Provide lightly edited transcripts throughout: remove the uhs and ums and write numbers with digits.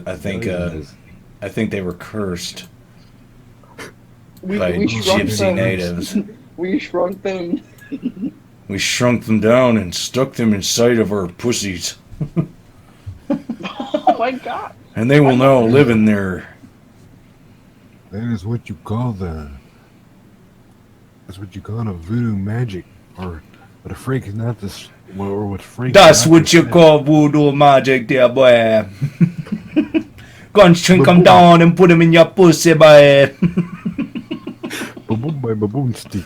I think they were cursed We by shrunk gypsy them. natives. We shrunk them. We shrunk them down and stuck them inside of our pussies. Oh my god. And they will now live in there. That is what you call the. That's what you call a voodoo magic, or what a freak is not this. Or what freak. That's what you call voodoo magic, there, boy. Go and shrink them down and put them in your pussy, boy. Baboon stick.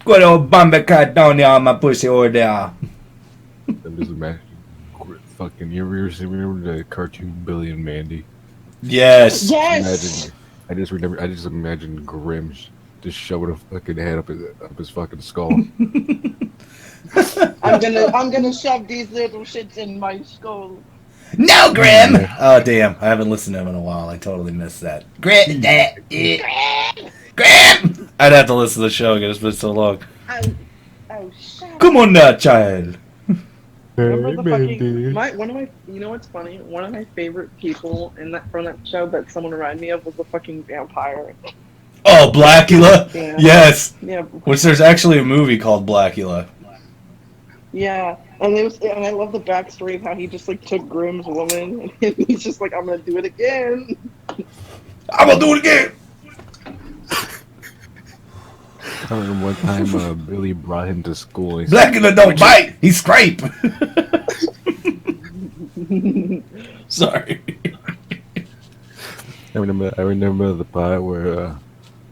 Got a Bambi cat down there on my pussy over there. I'm just imagining. Fucking, you ever remember the cartoon Billy and Mandy? Yes. Yes. I just imagine Grim just shoving a fucking head up his fucking skull. I'm gonna shove these little shits in my skull. No, Grim! Oh, damn. I haven't listened to him in a while. I totally missed that. Grim! Grim! I'd have to listen to the show again. It's been so long. Oh, shut Come on now, child. Remember the fucking one of my you know what's funny? One of my favorite people from that show that someone reminded me of was the fucking vampire. Oh, Blackula? Yeah. Yes! Yeah. Which there's actually a movie called Blackula. Yeah. And I love the backstory of how he just like took Grimm's woman and he's just like, I'm gonna do it again. I'm gonna do it again! I remember one time Billy brought him to school. And Blackula don't bite! He scrape! Sorry. I remember the part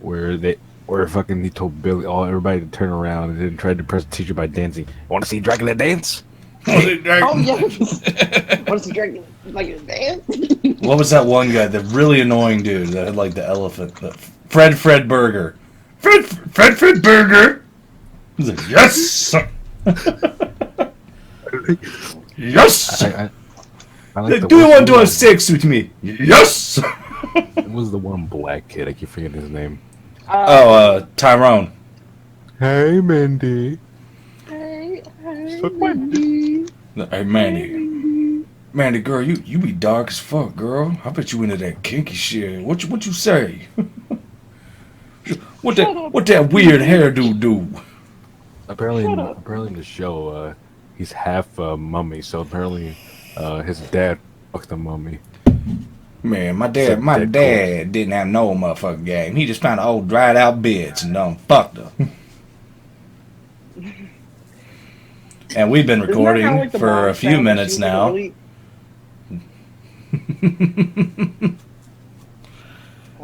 where fucking he told Billy everybody to turn around and then tried to impress the teacher by dancing. Want to see Dracula dance? Oh yes. What's the dragon like a dance? What was that one guy, the really annoying dude that had like the elephant? Fred Burger. Fred Burger! He's like, yes! Sir. Yes! I like Do you want to have sex with me? Yes! It was the one black kid. I keep forgetting his name. Tyrone. Hey, Mindy. Hey, Mindy. Hey, Mandy. Mandy, girl, you be dark as fuck, girl. I bet you into that kinky shit. What you say? What that weird hairdo do? Apparently in the show, he's half mummy. So apparently, his dad fucked the mummy. Man, my dad didn't have no motherfucking game. He just found an old dried out bitch and done fucked her. And we've been recording for a few minutes now.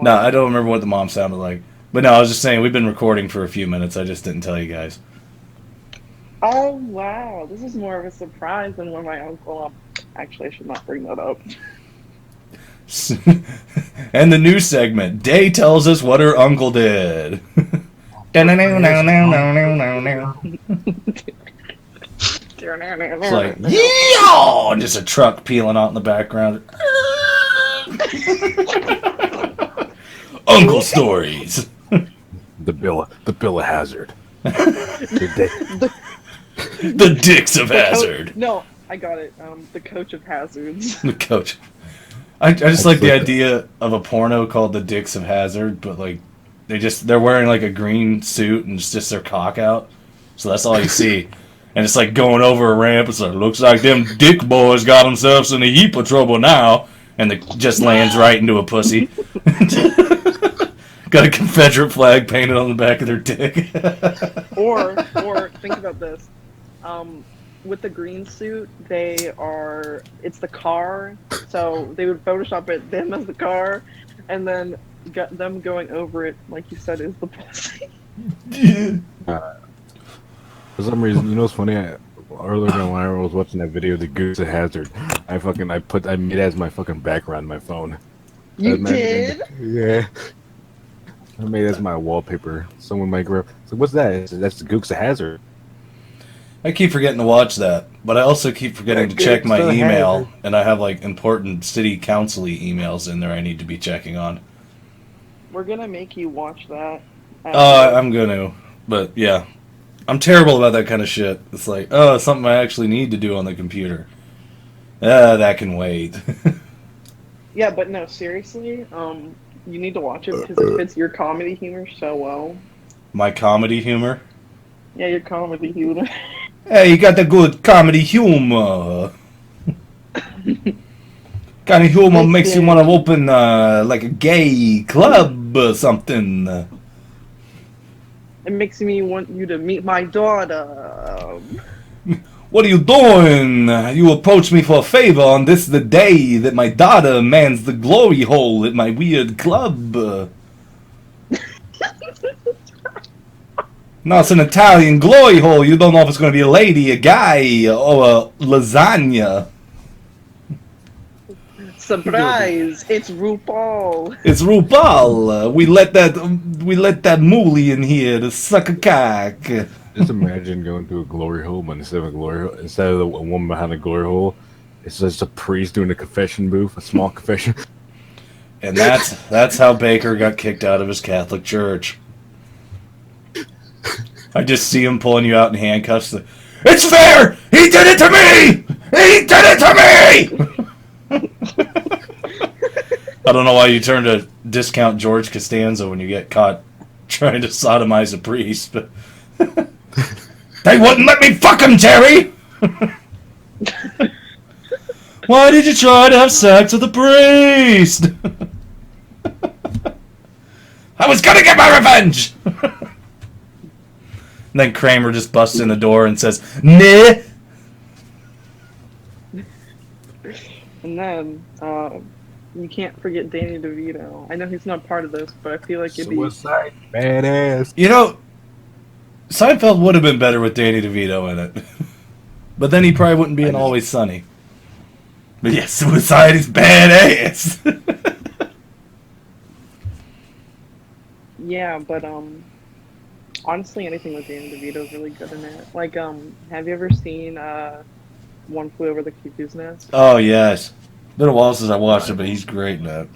No, I don't remember what the mom sounded like. But no, I was just saying, we've been recording for a few minutes. I just didn't tell you guys. Oh, wow. This is more of a surprise than when my uncle... Actually, I should not bring that up. And the new segment, Day tells us what her uncle did. It's like, yeah! And just a truck peeling out in the background. Uncle stories. The Bill of Hazard. The dicks of Hazard. No, I got it. The coach of hazards. The coach. I just like the idea of a porno called The Dicks of Hazard, but like they're wearing like a green suit and it's just their cock out. So that's all you see. And it's like going over a ramp. It's like, looks like them dick boys got themselves in a heap of trouble now. And it just lands right into a pussy. Got a Confederate flag painted on the back of their dick. or think about this. With the green suit, it's the car. So they would Photoshop them as the car. And then them going over it, like you said, is the pussy. For some reason, you know what's funny? Earlier when I was watching that video, The Goose of Hazard, I made it as my fucking background on my phone. You did? Yeah. I made it as my wallpaper. Someone might grab. So what's that? That's The Goose of Hazard. I keep forgetting to watch that, but I also keep forgetting to check my email, and I have like important city council-y emails in there I need to be checking on. We're gonna make you watch that. I'm gonna, but yeah. I'm terrible about that kind of shit. It's like, oh, it's something I actually need to do on the computer. That can wait. Yeah, but no, seriously, you need to watch it because it fits your comedy humor so well. My comedy humor. Yeah, your comedy humor. Hey, you got the good comedy humor. Kind of humor makes you want to Listen. open like a gay club or something. It makes me want you to meet my daughter. What are you doing? You approached me for a favor on this the day that my daughter mans the glory hole at my weird club. Now it's an Italian glory hole. You don't know if it's going to be a lady, a guy, or a lasagna. Surprise! It's RuPaul. It's RuPaul. We let that moolie in here to suck a cock. Just imagine going to a glory hole, but instead of a woman behind a glory hole, it's just a priest doing a confession booth, a small confession. And that's how Baker got kicked out of his Catholic church. I just see him pulling you out in handcuffs. It's fair! He did it to me! He did it to me! I don't know why you turn to discount George Costanza when you get caught trying to sodomize a priest, but they wouldn't let me fuck him, Jerry! Why did you try to have sex with a priest? I was gonna get my revenge! And then Kramer just busts in the door and says, "Nah." And then, you can't forget Danny DeVito. I know he's not part of this, but I feel like it'd be... Suicide, badass. You know, Seinfeld would have been better with Danny DeVito in it. But then he probably wouldn't be in Always Sunny. But yeah, Suicide is badass. Yeah, but, honestly, anything with Danny DeVito is really good in it. Like, have you ever seen, One Flew Over the Cuckoo's Nest? Oh, yes. Been a while since I watched it, but he's great in that.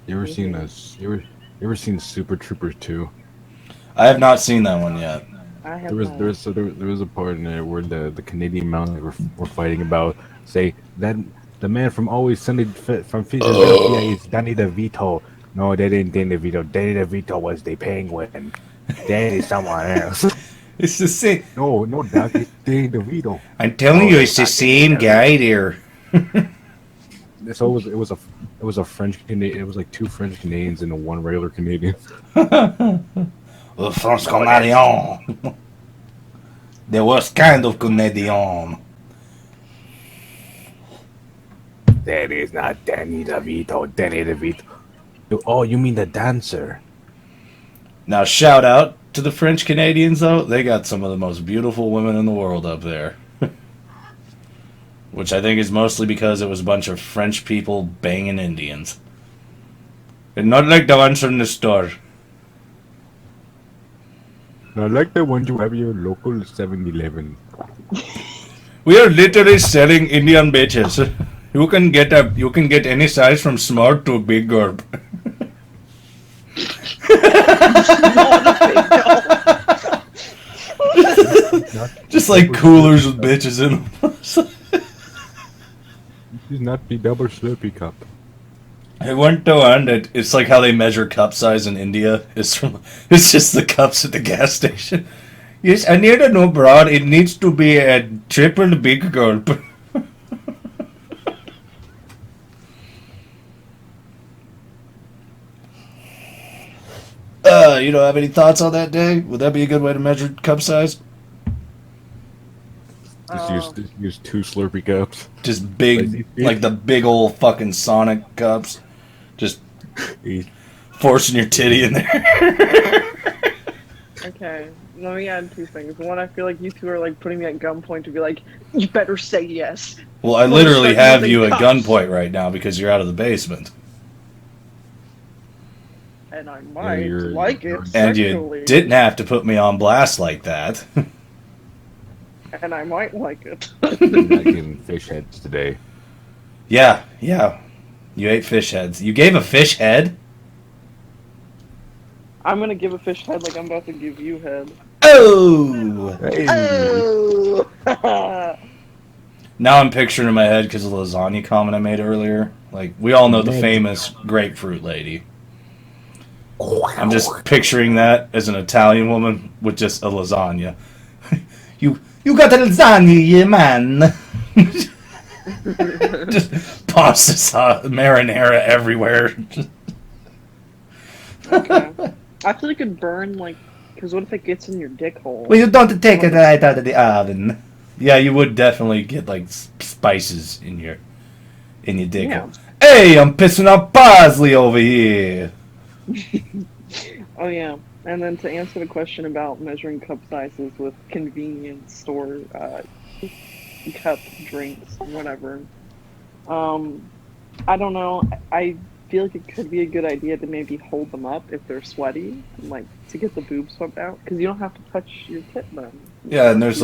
You ever seen us? You ever seen Super Troopers 2? I have not seen that one yet. I have There was a part in there where the Canadian Mounties were fighting about, say, that the man from Always Sunny from Philadelphia is Danny DeVito. No, that ain't Danny DeVito. Danny DeVito was the Penguin. That is someone else. It's the same. No, Doc, it's Danny DeVito. I'm telling you, it's the same guy there. So it was a French Canadian. It was like two French Canadians and one regular Canadian. Le France Canadien. The worst kind of Canadian. That is not Danny DeVito. Danny DeVito. Oh, you mean the dancer? Now, shout out to the French Canadians, though. They got some of the most beautiful women in the world up there. Which I think is mostly because it was a bunch of French people banging Indians. And not like the ones from the store. I like the ones you have in your local 7-Eleven. We are literally selling Indian bitches. You can get any size from small to big gulp. Just like coolers with bitches in them. This is not the double slurpee cup. I went to one that it's like how they measure cup size in India. It's just the cups at the gas station. Yes, I need to know, broad. It needs to be a triple big gulp. You don't have any thoughts on that, Day? Would that be a good way to measure cup size? Just use two slurpee cups. Just big, like the big old fucking Sonic cups. Just forcing your titty in there. Okay, let me add two things. One, I feel like you two are like putting me at gunpoint to be like, you better say yes. Well, I literally have you at gunpoint right now because you're out of the basement. And I might like it And sexually. you didn't have to put me on blast like that. And I might like it. I'm not getting fish heads today. Yeah. You ate fish heads. You gave a fish head? I'm gonna give a fish head like I'm about to give you head. Oh! Hey. Oh! Now I'm picturing in my head because of the lasagna comment I made earlier. Like, we all know the famous grapefruit lady. I'm just picturing that as an Italian woman with just a lasagna. you got a lasagna, yeah, man. Just pasta sauce, marinara everywhere. Okay. I feel like it could burn, like, because what if it gets in your dick hole? Well, you don't take it right out of the oven. Yeah, you would definitely get, like, spices in your dick hole. Hey, I'm pissing out parsley over here. Oh, yeah. And then to answer the question about measuring cup sizes with convenience store cup drinks, whatever. I don't know. I feel like it could be a good idea to maybe hold them up if they're sweaty, like to get the boobs swept out, because you don't have to touch your tit then. Yeah, and there's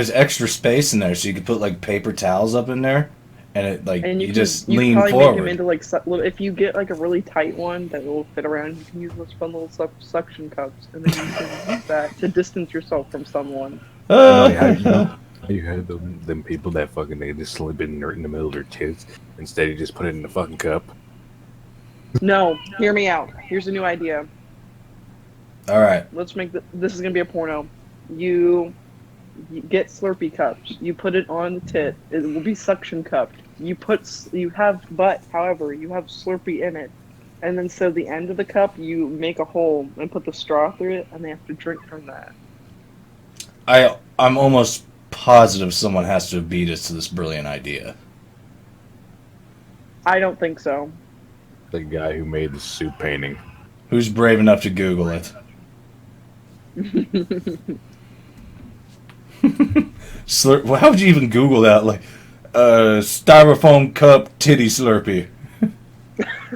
extra space in there, so you could put like paper towels up in there, and it like and you just you lean probably forward. Make them into like if you get like a really tight one that will fit around, you can use those fun little suction cups, and then you can use that to distance yourself from someone. You had them people that fucking they just slip in the middle of their tits instead you just put it in the fucking cup. No, hear me out. Here's a new idea. All right. Let's make this is gonna be a porno. You get Slurpee cups. You put it on the tit. It will be suction cupped. You have butt. However, you have Slurpee in it, and then so the end of the cup you make a hole and put the straw through it, and they have to drink from that. I'm almost positive someone has to have beat us to this brilliant idea. I don't think so. The guy who made the soup painting. Who's brave enough to Google it? How would you even Google that? Like, styrofoam cup titty slurpee.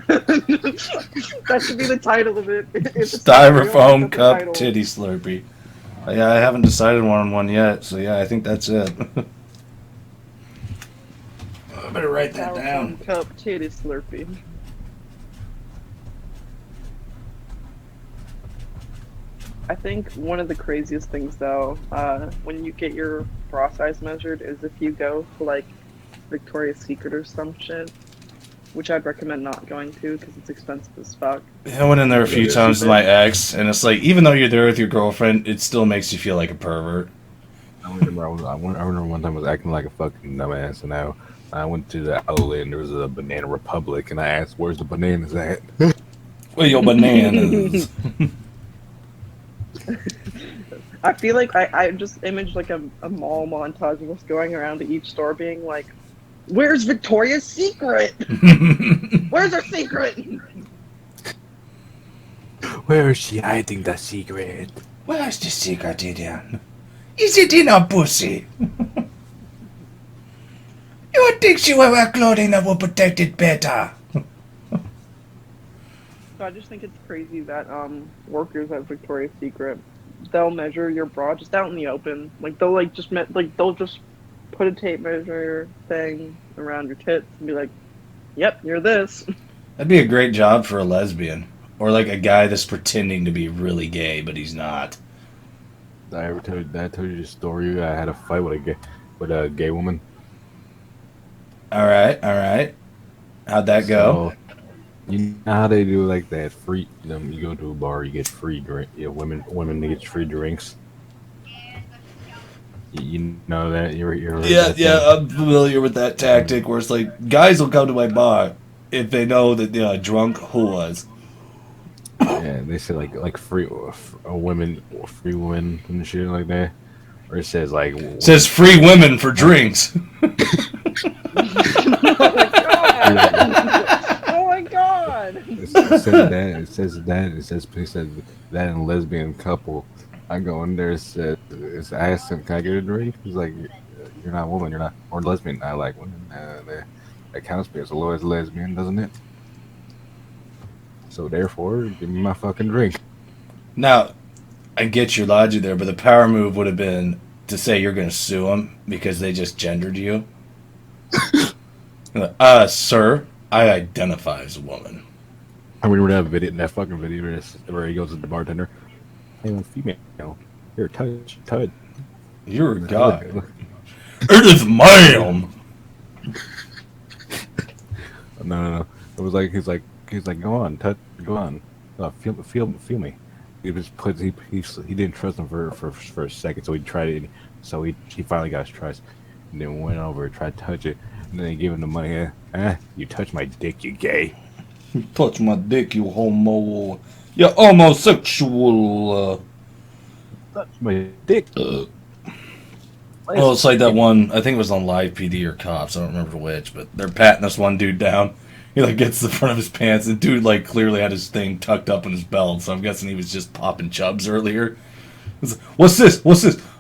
That should be the title of it. Styrofoam cup titty slurpee. Yeah, I haven't decided on one yet, so yeah, I think that's it. I better write that down. Styrofoam cup titty slurpee. I think one of the craziest things, though, when you get your bra size measured, is if you go to, like, Victoria's Secret or some shit, which I'd recommend not going to because it's expensive as fuck. I went in there a few times with my ex, and it's like, even though you're there with your girlfriend, it still makes you feel like a pervert. I remember one time I was acting like a fucking dumbass, and I went to the outlet, and there was a Banana Republic, and I asked, where's the bananas at? Where your bananas? I feel like I just imaged like a mall montage of us going around to each store being like, where's Victoria's Secret? Where's her secret? Where is she hiding the secret? Where's the secret, Gideon? Is it in her pussy? You would think she would wear clothing that would protect it better. So I just think it's crazy that workers at Victoria's Secret, they'll measure your bra just out in the open. Like they'll they'll just put a tape measure thing around your tits and be like, "Yep, you're this." That'd be a great job for a lesbian, or like a guy that's pretending to be really gay but he's not. Did I told you the story? I had a fight with a gay woman. All right. How'd that go? So, you know how they do like that free? You go to a bar, you get free drink. Women get free drinks. You know that you're I'm familiar with that tactic where it's like guys will come to my bar if they know that they're a drunk whores. Yeah, they say like free women and shit like that, or it says like free women for drinks. Oh my god! It says that in a lesbian couple. I go in there, I asked him, can I get a drink? He's like, you're not a woman, you're not, or lesbian. I like women. That counts me as a low as lesbian, doesn't it? So therefore, give me my fucking drink. Now, I get your logic there, but the power move would have been to say you're going to sue them because they just gendered you. Sir, I identify as a woman. I remember that fucking video where he goes to the bartender. Hey, I'm female. Here, touch. You're a guy. It is ma'am. No. It was like he's like, go on, feel me. He just put he didn't trust him for a second, so he tried it. So he finally got his trust, and then went over and tried to touch it, and then they gave him the money. You touch my dick, you gay. Touch my dick, you homo. You homosexual. Touch my dick. Well, it's like that one, I think it was on Live PD or Cops, I don't remember which, but they're patting this one dude down. He like gets to the front of his pants, and dude like clearly had his thing tucked up in his belt, so I'm guessing he was just popping chubs earlier. Like, what's this?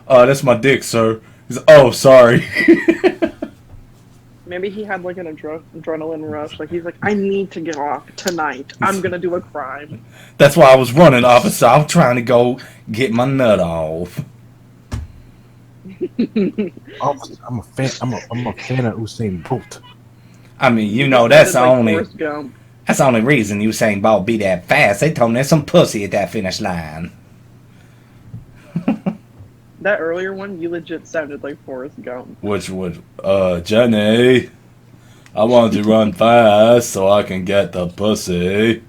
That's my dick, sir. He's like, oh, sorry. Maybe he had like an adrenaline rush. Like he's like, I need to get off tonight. I'm gonna do a crime. That's why I was running, officer. I'm trying to go get my nut off. Officer, I'm a fan of Usain Bolt. I mean, you know, that's the Like only Forrest Gump. that's the only reason Usain Bolt be that fast. They told me there's some pussy at that finish line. That earlier one, you legit sounded like Forrest Gump. Which would, Jenny, I want to run fast so I can get the pussy.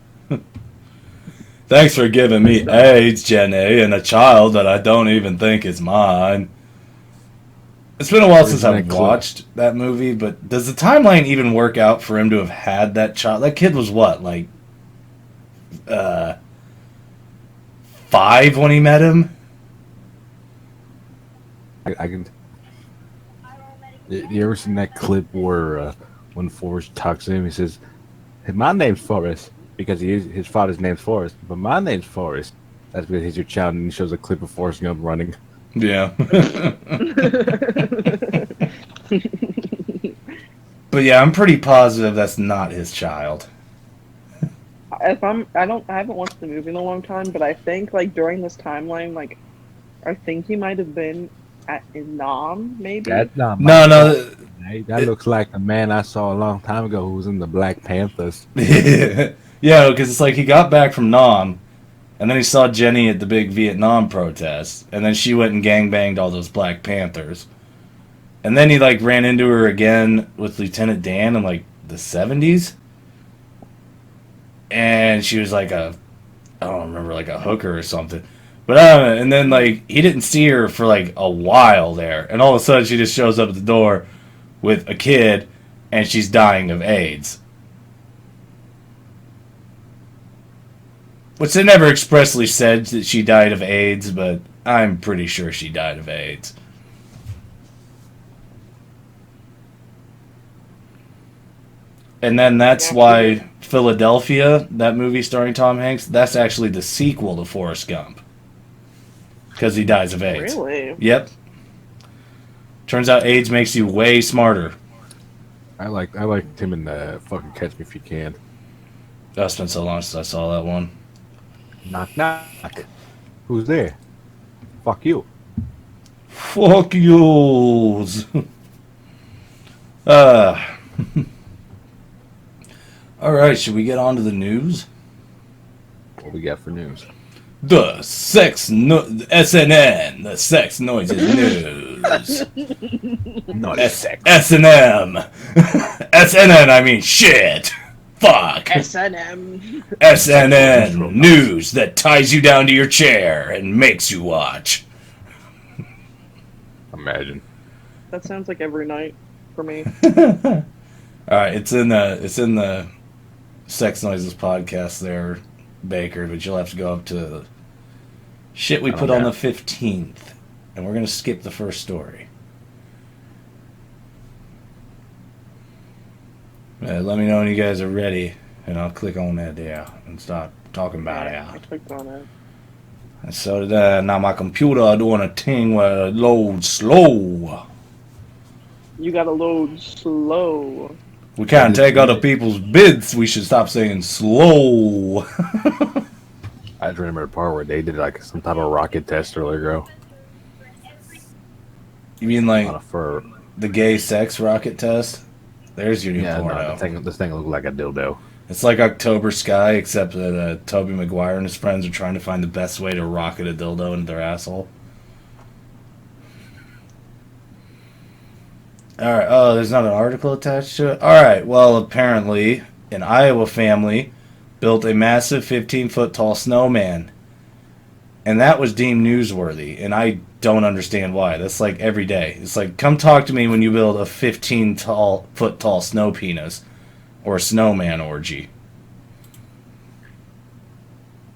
Thanks for giving me AIDS, Jenny, and a child that I don't even think is mine. It's been a while since I've watched that movie, but does the timeline even work out for him to have had that child? That kid was what, like, 5 when he met him? I can. You ever seen that clip where when Forrest talks to him, he says, hey, "My name's Forrest," because his father's name's Forrest, but my name's Forrest. That's because he's your child, and he shows a clip of Forrest Gump running. Yeah. But yeah, I'm pretty positive that's not his child. I haven't watched the movie in a long time, but I think like during this timeline, like I think he might have been in Nam, maybe. That's not No. That looks like the man I saw a long time ago who was in the Black Panthers. Yeah, because it's like he got back from Nam, and then he saw Jenny at the big Vietnam protest, and then she went and gangbanged all those Black Panthers. And then he like ran into her again with Lieutenant Dan in like the 70s. And she was like I don't remember, like a hooker or something. But and then like he didn't see her for like a while there, and all of a sudden she just shows up at the door with a kid, and she's dying of AIDS. Which they never expressly said that she died of AIDS, but I'm pretty sure she died of AIDS. And then that's why Philadelphia, that movie starring Tom Hanks, that's actually the sequel to Forrest Gump. Because he dies of AIDS. Really? Yep. Turns out AIDS makes you way smarter. I liked him in fucking Catch Me If You Can. It's been so long since I saw that one. Knock knock. Who's there? Fuck you. Fuck yous. Alright, should we get on to the news? What we got for news? The SNN, the Sex Noises News. Not sex. S&M. SNN, I mean shit. Fuck. SNM. SNN, news that ties you down to your chair and makes you watch. Imagine. That sounds like every night for me. Alright, it's in the Sex Noises podcast there, Baker, but you'll have to go up to the shit we put on the 15th, and we're going to skip the first story. Let me know when you guys are ready, and I'll click on that there and start talking about it. I clicked on it. And so now my computer doing a thing where it loads slow. You gotta load slow. We can't take other people's bids. We should stop saying slow. I just remember the part where they did like some type of rocket test earlier ago. You mean like For the gay sex rocket test? There's your new porno. This thing looked like a dildo. It's like October Sky, except that Tobey Maguire and his friends are trying to find the best way to rocket a dildo into their asshole. Alright, oh, there's not an article attached to it? Alright, well, apparently, an Iowa family built a massive 15-foot tall snowman. And that was deemed newsworthy, and I don't understand why. That's like every day. It's like, come talk to me when you build a 15-foot tall snow penis or a snowman orgy.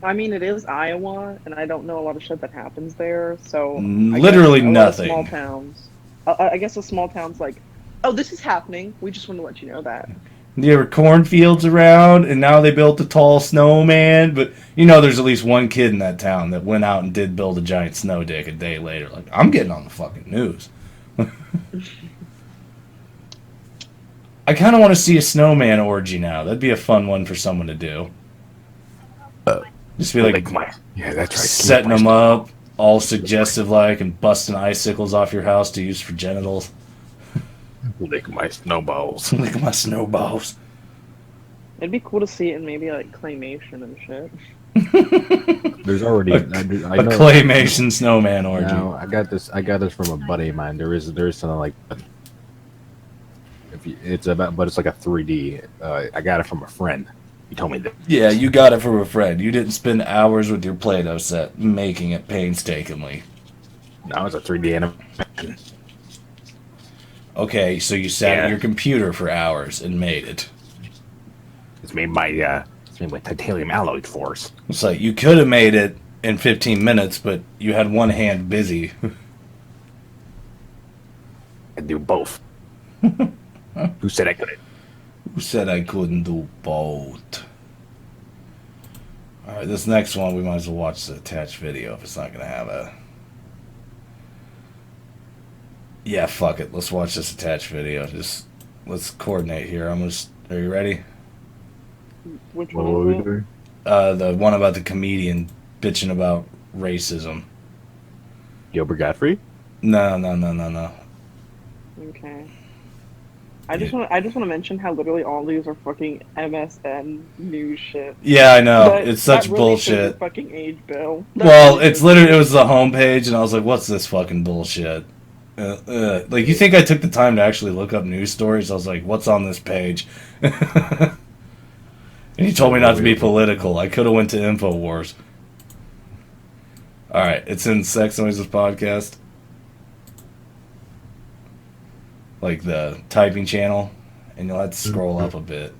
I mean, it is Iowa, and I don't know a lot of shit that happens there, so... Literally nothing. Small towns. I guess a small town's like, oh, this is happening. We just want to let you know that. There were cornfields around, and now they built a tall snowman. But, you know, there's at least one kid in that town that went out and did build a giant snow dick a day later. Like, I'm getting on the fucking news. I kind of want to see a snowman orgy now. That'd be a fun one for someone to do. Just be like yeah, that's right. Setting them up, all suggestive like, and busting icicles off your house to use for genitals. Lick my snowballs. Lick my snowballs. It'd be cool to see it in maybe like claymation and shit. There's already a claymation snowman orgy. No, I got this from a buddy of mine. There is something like it's like a 3D. I got it from a friend. He told me that. Yeah, you got it from a friend. You didn't spend hours with your Play-Doh set making it painstakingly. No, it's a 3D animation. Okay, so you sat at your computer for hours and made it. It's made by titanium alloy force. It's like you could have made it in 15 minutes, but you had one hand busy. I do both. Who said I couldn't? Who said I couldn't do both? Alright, this next one, we might as well watch the attached video if it's not going to have a... Yeah, fuck it. Let's watch this attached video. Let's coordinate here. Are you ready? Which one is it? The one about the comedian bitching about racism. Gilbert Godfrey? No. Okay. I just want to mention how literally all these are fucking MSN news shit. Yeah, I know. It's such bullshit. Fucking age, Bill. Well, it was the homepage, and I was like, "What's this fucking bullshit?" Like, you think I took the time to actually look up news stories? I was like, "What's on this page?" And he told me not to be political. I could have went to InfoWars. All right, it's in Sex Noises podcast. Like the typing channel, and you'll have to scroll up a bit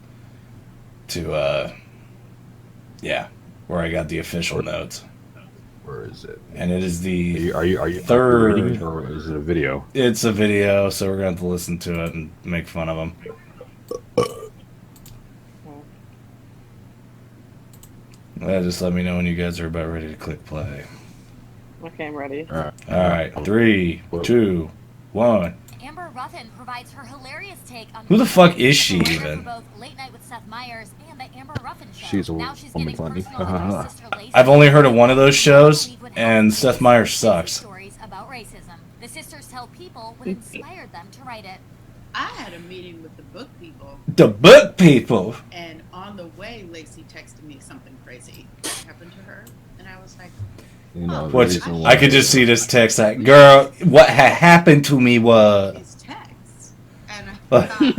to where I got the official notes. Where is it? And it is the are you third reading it, or is it a video? It's a video, so we're gonna have to listen to it and make fun of them. Just let me know when you guys are about ready to click play. Okay, I'm ready. All right, 3, 2, 1. Amber Ruffin provides her hilarious take on Who the fuck is she even? both Late Night with Seth Meyers and the Amber Ruffin Show. She's a now she's woman getting funny. personal with her sister Lacey. I've only heard of one of those shows, and Seth Meyers sucks. Stories about racism. The sisters tell people what inspired them to write it. I had a meeting with the book people, The book people. and on the way, Lacey texted me something crazy happened to her, and I was like, You know, the Which reason I could just see this text like, "Girl, what had happened to me was." "These texts," and I thought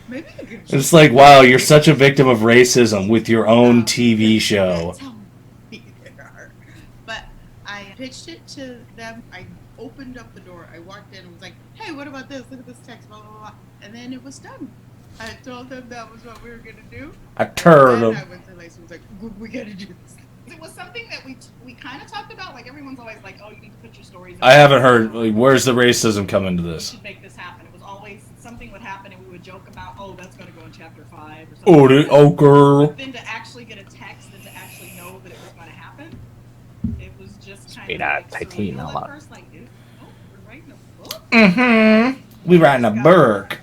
maybe I could It's like, wow, you're such a victim of racism with your own TV show. Tell me they are. But I pitched it to them. I opened up the door. I walked in and was like, "Hey, what about this? Look at this text, blah, blah, blah." And then it was done. I told them that was what we were going to do. I turned And them. I went to Lacey and was like, we got to do this. It was something that we kind of talked about. Like, everyone's always like, oh, you need to put your stories I haven't heard, like, where's the racism come into We this? should make this happen. It was always something would happen and we would joke about, oh, that's going to go in chapter 5 or something. Oh, girl. But then to actually get a text and to actually know that it was going to happen, it was just kind made of out like of titanium surreal a lot. at first. Like, oh, we're writing a book? Mm-hmm. We writing a book.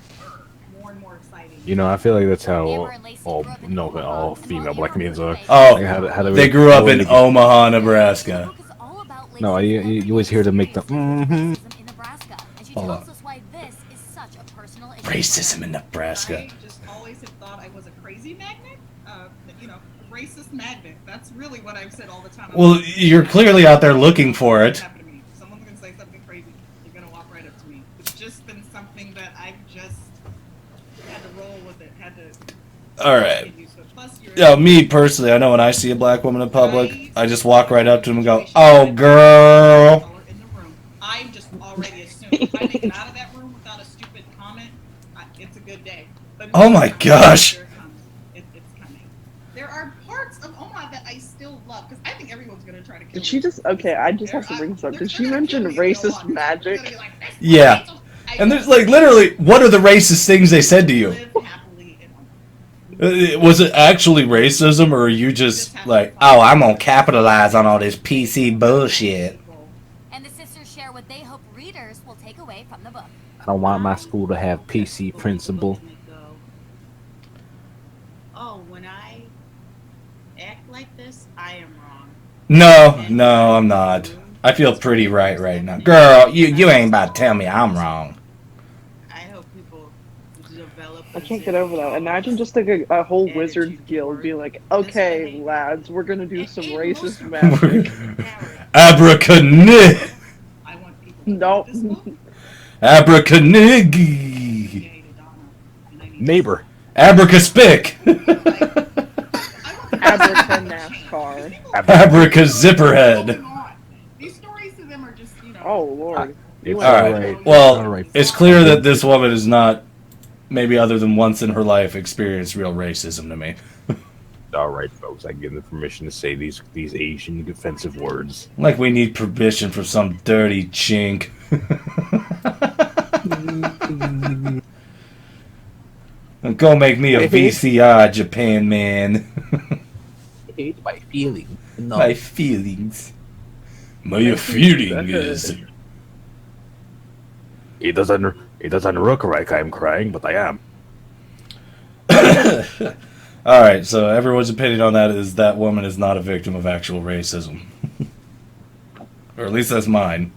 More and more exciting. You know, I feel like that's how Amber and Lacey all grew up in Omaha, all and female while black Amber comedians was are. raised- Oh, Like, how they grew up in make it- Omaha, The Nebraska. book is all about No, Lacey's you always hear them make the experience mhm. with racism in Nebraska, and she Hold tells on. us why this is such a personal issue. for Racism her. in Nebraska. I just always have thought I was a crazy magnet. Racist magnet. That's really what I've said all the time. Well, you're clearly out there looking for it. Happen to me. Someone's gonna say something crazy. You're gonna walk right up to me. It's just been something that All right. Plus, you're Yeah, me personally, I know when I see a black woman in public, I just walk right up to them and go, "Oh, girl." in the room. I'm just already assuming if I make it out of that room without a stupid comment, it's a good day. But Oh my gosh. Here it comes. It's coming. There are parts of Oma that I still love because I think everyone's gonna try to kill Did she me. just? Okay, I just have to bring this up. Did she mention racist magic? Yeah. And there's like literally, what are the racist things they said to you? Live happily in Oma. Was it actually racism, or are you just like, oh, I'm gonna capitalize on all this PC bullshit? And the sisters share what they hope readers will take away from the book. I don't want my school to have PC principal. Oh, when I act like this, I am wrong. No, I'm not. I feel pretty right now. Girl, you ain't about to tell me I'm wrong. I hope people develop. I can't get over that. Imagine just like a whole wizards guild be like, okay, lads, we're gonna do some racist magic. Abracanig! I want people Nope. Abracanigi! Neighbor. Abracaspic! Abraca NASCAR. Abracazipperhead! These stories to them are just, Oh lord. It's Alright, well, it's clear that this woman is not, maybe other than once in her life, experienced real racism to me. All right, folks. I give them permission to say these Asian defensive words. Like we need permission from some dirty chink. Go make me a VCR, Japan man. It's my feeling. No. My feelings. My feeling is... It doesn't look like I'm crying, but I am. Alright, so everyone's opinion on that is that woman is not a victim of actual racism. Or at least that's mine.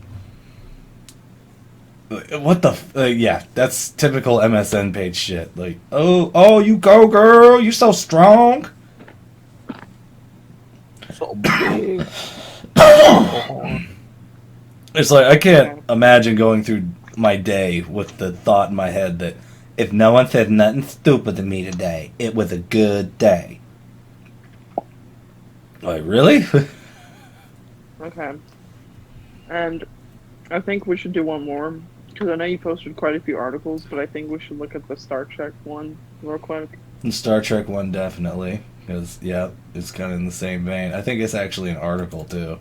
What the yeah, that's typical MSN page shit. Like, oh, you go, girl, you so strong. So big. It's like, I can't imagine going through my day with the thought in my head that if no one said nothing stupid to me today, it was a good day. Like, really? Okay. And I think we should do one more. Because I know you posted quite a few articles, but I think we should look at the Star Trek one real quick. The Star Trek one, definitely. Because, yeah, it's kind of in the same vein. I think it's actually an article, too.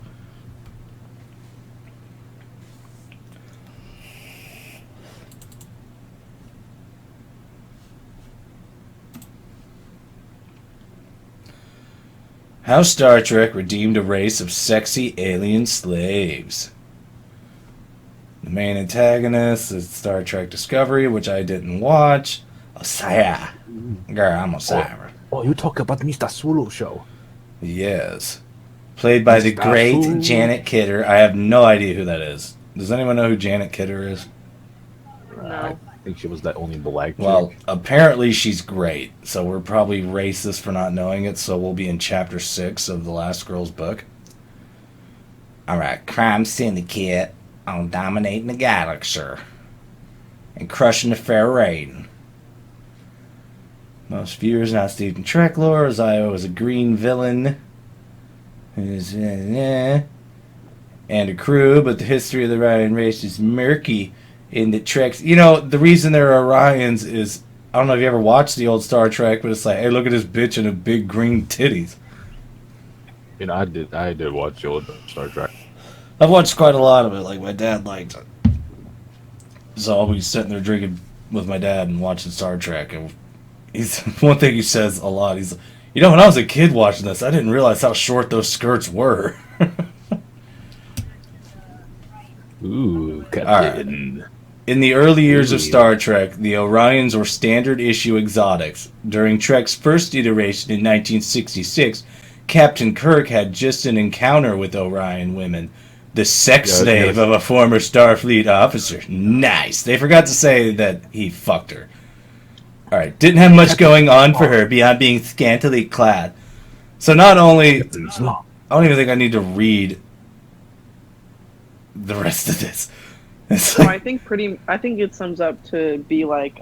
How Star Trek redeemed a race of sexy alien slaves. The main antagonist is Star Trek Discovery, which I didn't watch. Osira. Girl, I'm Osira. Oh, you talk about Mr. Sulu show. Yes. Played by the great Sulu. Janet Kidder. I have no idea who that is. Does anyone know who Janet Kidder is? No. I think she was the only black Well, chick. apparently she's great. So we're probably racist for not knowing it. So we'll be in chapter 6 of the last girl's book. Alright, crime syndicate on dominating the galaxy and crushing the Federation. Most viewers not steeped in Trek lore. Zio is a green villain. And a crew, but the history of the Orion race is murky in the Treks. You know, the reason they're Orions is, I don't know if you ever watched the old Star Trek, but it's like, hey, look at this bitch and the big green titties. You know, I did watch the old Star Trek. I've watched quite a lot of it. Like, my dad liked it. So I'll be sitting there drinking with my dad and watching Star Trek. And he's one thing he says a lot. He's, you know, when I was a kid watching this, I didn't realize how short those skirts were. Ooh, Captain. In the early years of Star Trek, the Orions were standard issue exotics. During Trek's first iteration in 1966, Captain Kirk had just an encounter with Orion women. The sex slave of a former Starfleet officer. Nice. They forgot to say that he fucked her. Alright, didn't have much going on for her beyond being scantily clad. So not only... I don't even think I need to read the rest of this. It's So like, I think it sums up to be like,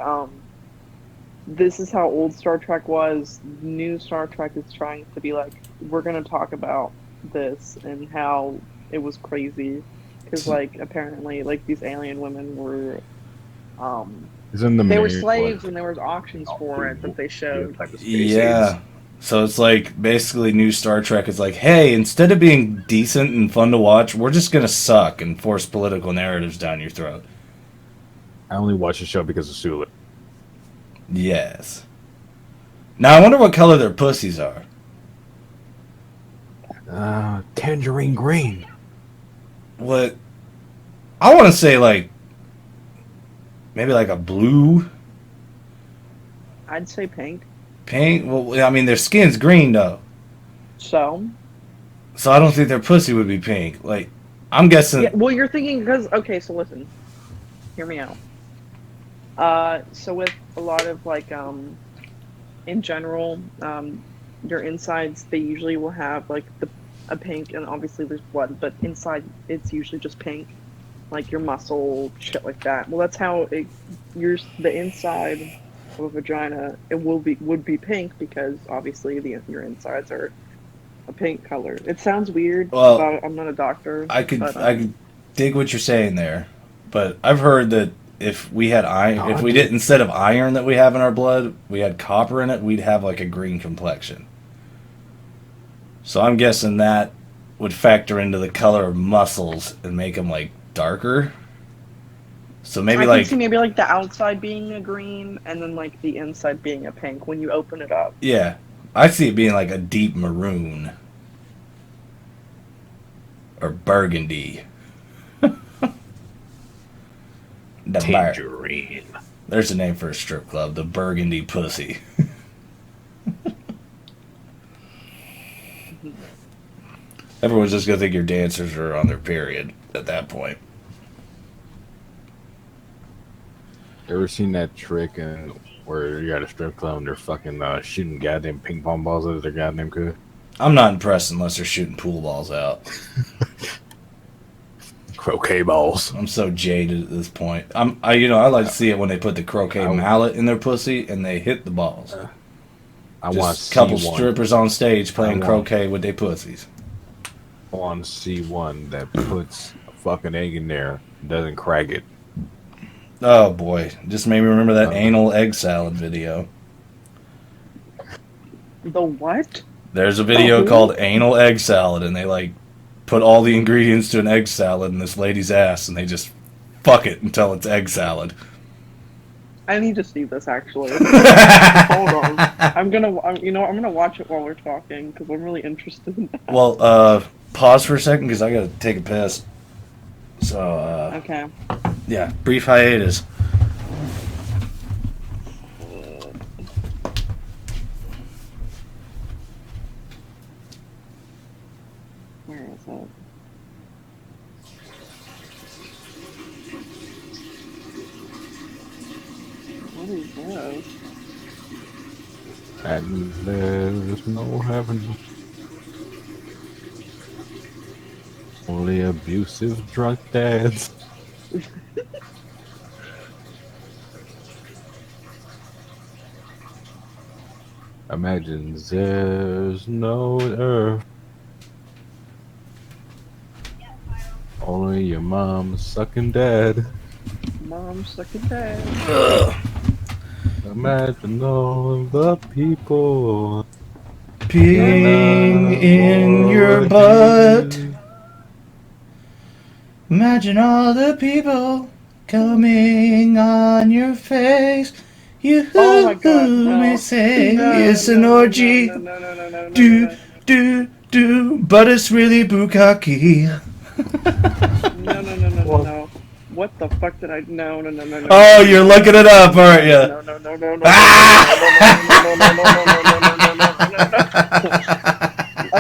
this is how old Star Trek was. New Star Trek is trying to be like, we're gonna talk about this and how it was crazy, because like apparently like these alien women were, Isn't the they were marriage, slaves what, and there was auctions for it that they showed. type of space Yeah. So it's like basically new Star Trek is like, hey, instead of being decent and fun to watch, we're just gonna suck and force political narratives down your throat. I only watch the show because of Sulu. Yes. Now I wonder what color their pussies are. Tangerine green. What? I want to say like maybe like a blue, I'd say pink. pink. Well, I mean their skin's green though, So so I don't think their pussy would be pink. Like I'm guessing. yeah, well, you're thinking because okay, so listen, hear me out. So with a lot of like in general, your insides they usually will have like a pink, and obviously there's blood, but inside it's usually just pink, like your muscle shit like that. Well, that's how the inside of a vagina it would be pink because obviously your insides are a pink color. It sounds weird. Well, but I'm not a doctor. I could but, I could dig what you're saying there, but I've heard that if we had iron, if we did instead of iron that we have in our blood, we had copper in it, we'd have like a green complexion. So I'm guessing that would factor into the color of muscles and make them like darker. So maybe I like can see maybe like the outside being a green and then like the inside being a pink when you open it up. yeah, I see it being like a deep maroon or burgundy. The Tangerine. There's a name for a strip club, the Burgundy Pussy. Everyone's just gonna think your dancers are on their period at that point. Ever seen that trick where you got a strip club and they're fucking shooting goddamn ping pong balls out of their goddamn good? I'm not impressed unless they're shooting pool balls out. Croquet balls. I'm so jaded at this point. I like to see it when they put the croquet mallet in their pussy and they hit the balls. I want Just to a couple see one. strippers on stage playing I want- croquet with their pussies. I want to see one that puts a fucking egg in there and doesn't crack it. Oh boy, just made me remember that anal egg salad video. The what? There's a video Oh. called Anal Egg Salad, and they like put all the ingredients to an egg salad in this lady's ass, and they just fuck it until it's egg salad. I need to see this actually. Hold on. I'm gonna watch it while we're talking because I'm really interested in that. Well, pause for a second because I gotta take a piss. So, Okay. yeah, brief hiatus. Where is it? What is this? And there's no heaven. Only abusive drunk dads. Imagine there's no earth. Only your mom sucking dad. Mom sucking dad. Imagine all of the people Peeing in your butt. Imagine all the people coming on your face. You Oh my God, no. may say No, it's no, an no, orgy. No. Do, but it's really bukkake. No. What the fuck did I? No. Oh, you're looking it up, aren't you? No.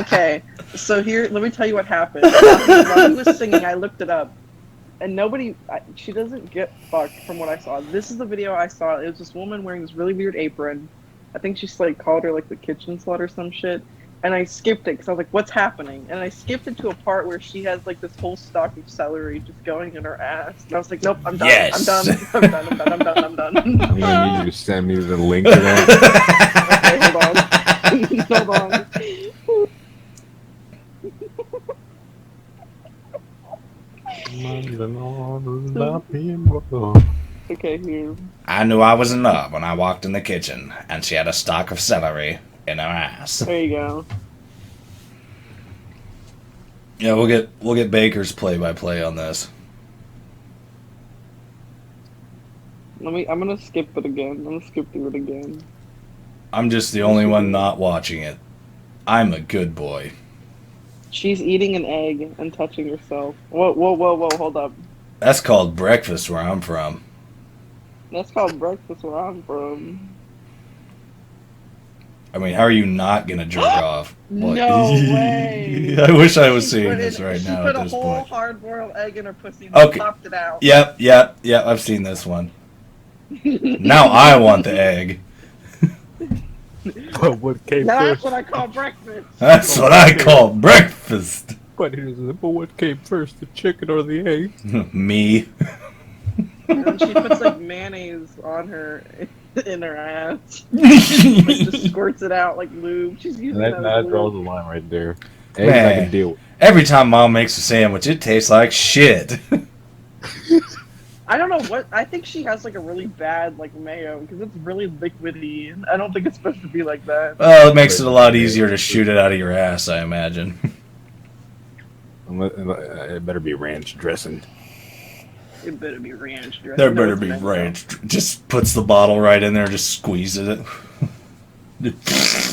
Okay, so here, let me tell you what happened. While he was singing, I looked it up, and she doesn't get fucked from what I saw. This is the video I saw. It was this woman wearing this really weird apron. I think she's like called her like the kitchen slut or some shit. And I skipped it because I was like, "What's happening?" And I skipped it to a part where she has like this whole stalk of celery just going in her ass. And I was like, "Nope, I'm done. Yes. I'm done. I'm done. I'm done. I'm done. I'm done." I'm gonna need you to send me the link to that. Okay, hold on. Hold on. Okay, here. I knew I was in love when I walked in the kitchen, and she had a stalk of celery in her ass. There you go. Yeah, we'll get Baker's play-by-play on this. I'm gonna skip it again. I'm gonna skip through it again. I'm just the only one not watching it. I'm a good boy. She's eating an egg and touching herself. Whoa, hold up. That's called breakfast where I'm from. That's called breakfast where I'm from. I mean, how are you not gonna jerk off? What? No way! I wish I was seeing Put this it- right she now put at a this whole point. hard-boiled egg in her pussy and Okay. popped it out. Yep, I've seen this one. Now I want the egg. But what came Now that's first? what I call breakfast. That's what I call breakfast. But what came first, the chicken or the egg? Me. And then she puts like mayonnaise on her in her ass. Like just squirts it out like lube. She's using That, that as that draws the lube. line right there. Eggs I Man. can deal with. Every time Mom makes a sandwich, it tastes like shit. I don't know what. I think she has like a really bad like mayo because it's really liquidy. And I don't think it's supposed to be like that. Well, it makes it a lot easier to shoot it out of your ass, I imagine. It better be ranch dressing. It better be ranch dressing. There No, better it's be mango. ranch. Just puts the bottle right in there, just squeezes it.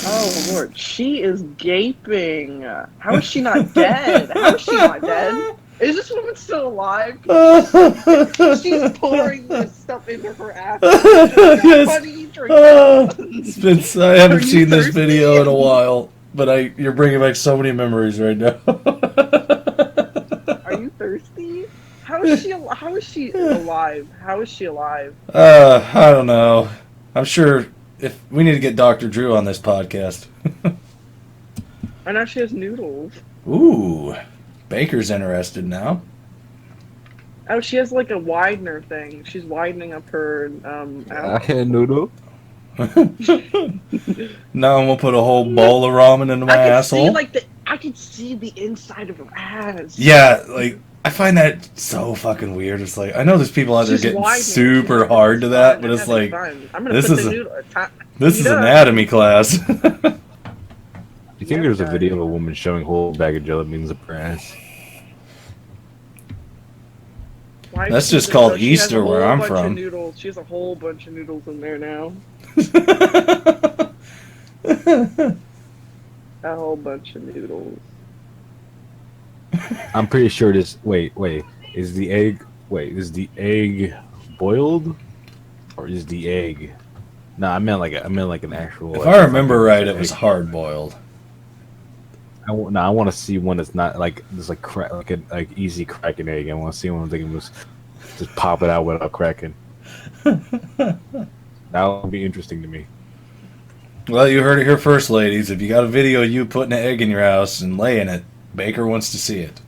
Oh Lord, she is gaping. How is she not dead? How is she not dead? Is this woman still alive? She's pouring this stuff into her ass. Yes. Buddy, drink It's been, I haven't Are you seen this thirsty? video in a while, but you're bringing back so many memories right now. Are you thirsty? How is she alive? How is she alive? I don't know. I'm sure if we need to get Dr. Drew on this podcast. I know she has noodles. Ooh, Baker's interested now. Oh, she has like a widener thing. She's widening up her I ass. had noodle. Now I'm gonna put a whole bowl of ramen into my asshole. I could see the inside of her ass. Yeah, like I find that so fucking weird. It's like I know there's people out there She's getting widening. super She's hard to that, fun. but I'm it's having like fun. I'm gonna this put is the a- noodle. this is Yeah. anatomy class. Do you think there's a video of a woman showing a whole bag of jelly beans up her ass? Why That's is she just doing called that? She has Easter a where whole I'm bunch of from. Noodles. She has a whole bunch of noodles in there now. A whole bunch of noodles. I'm pretty sure this. Wait. Is the egg boiled, or is the egg? No, I meant like an actual. If I remember right, it was hard boiled. I want to see one that's not like just like like easy cracking egg. I want to see one that can just pop it out without cracking. That would be interesting to me. Well, you heard it here first, ladies. If you got a video of you putting an egg in your house and laying it, Baker wants to see it.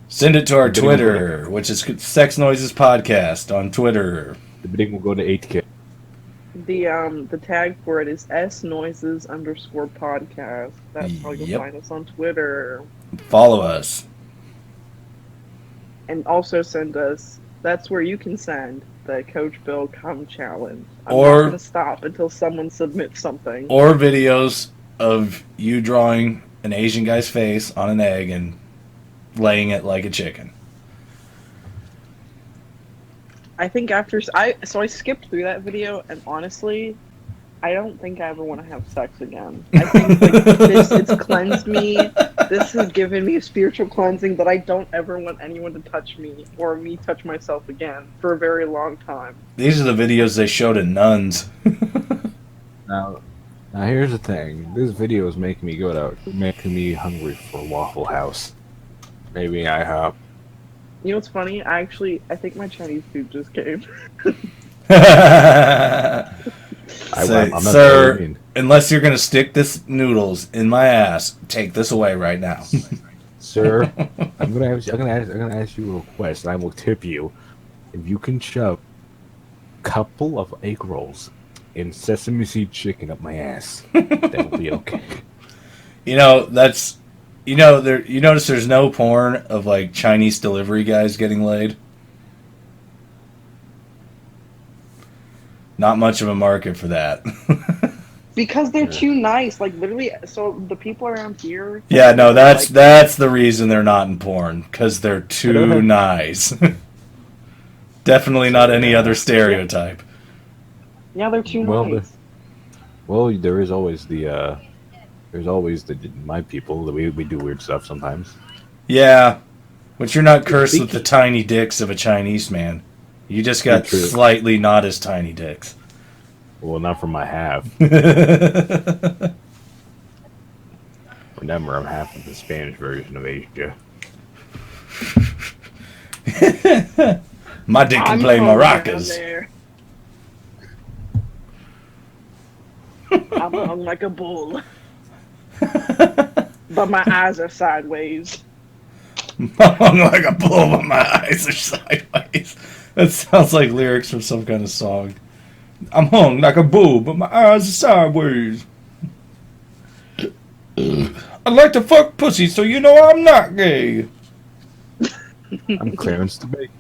Send it to our The video will Twitter, which is Sex Noises Podcast on Twitter. The bidding will go to 8K. The tag for it is @noises_podcast. That's how you'll Yep. find us on Twitter. Follow us. And also send us. That's where you can send the Coach Bill Come Challenge. I'm Or- not gonna stop until someone submits something. Or videos of you drawing an Asian guy's face on an egg and laying it like a chicken. I think after I skipped through that video, and honestly, I don't think I ever want to have sex again. I think it's cleansed me. This has given me a spiritual cleansing that I don't ever want anyone to touch me or me touch myself again for a very long time. These are the videos they show to nuns. Now here's the thing. This video is making me hungry for Waffle House. Maybe IHOP. You know what's funny? I think my Chinese food just came. I'm not Say, gonna sir, mean. unless you're gonna stick this noodles in my ass, take this away right now. Sir, I'm gonna ask you a request. I will tip you if you can shove a couple of egg rolls and sesame seed chicken up my ass. That will be okay. You know, that's you know there. You notice there's no porn of like Chinese delivery guys getting laid. Not much of a market for that. Because they're too nice. Like literally, so the people around here. Yeah, no, like, that's the reason they're not in porn, because they're too nice. Definitely not any other stereotype. Yeah, they're too Well, nice. Well, there's always the my people that we do weird stuff sometimes. Yeah, but you're not cursed with the tiny dicks of a Chinese man. You just got True. slightly not as tiny dicks. Well, not from my half. Remember, I'm half of the Spanish version of Asia. My dick can I'm play from maracas. down there. I'm hung like a bull, but my eyes are sideways. I'm hung like a bull, but my eyes are sideways. That sounds like lyrics from some kind of song. I'm hung like a bull, but my eyes are sideways. I like to fuck pussy, so you know I'm not gay. I'm Clarence the Bacon.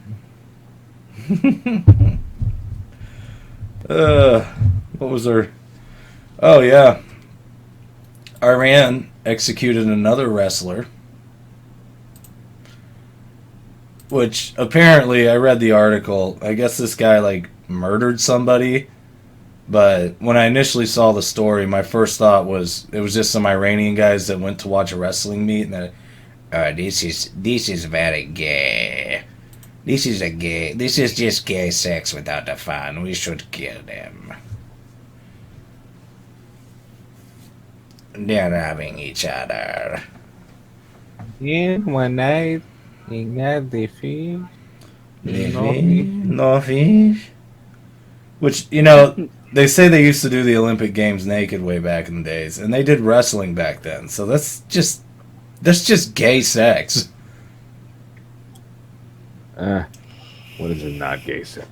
What was there? Oh, yeah. Iran executed another wrestler. Which, apparently, I read the article. I guess this guy, like, murdered somebody. But when I initially saw the story, my first thought was it was just some Iranian guys that went to watch a wrestling meet, and this is very gay. This is just gay sex without the fun. We should kill them. They're having each other. Yeah, one night, we got the fish. No fish. Which, you know, they say they used to do the Olympic Games naked way back in the days, and they did wrestling back then. So that's just gay sex. What is it not gay sex?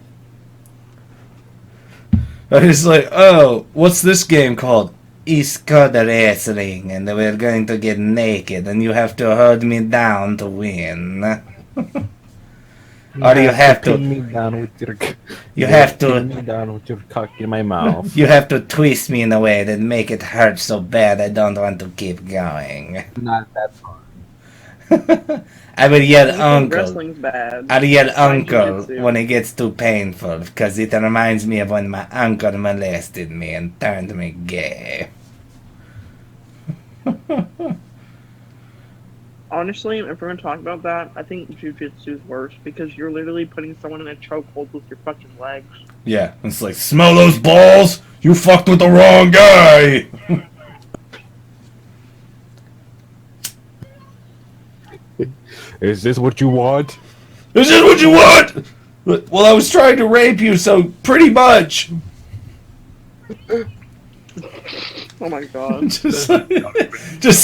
I was like, oh, what's this game called? It's called wrestling, and we're going to get naked, and you have to hold me down to win. Or you have to pin me down with your. You have to pin me down with your cock in my mouth. You have to twist me in a way that make it hurt so bad I don't want to keep going. Not that fun. I will yell I think uncle. wrestling's bad. I'll yell uncle jiu-jitsu. when it gets too painful, because it reminds me of when my uncle molested me and turned me gay. Honestly, if we're gonna talk about that, I think jiu-jitsu is worse because you're literally putting someone in a chokehold with your fucking legs. Yeah, it's like, smell those balls? You fucked with the wrong guy! Is this what you want? Is this what you want? Well, I was trying to rape you, so pretty much. Oh my god. Just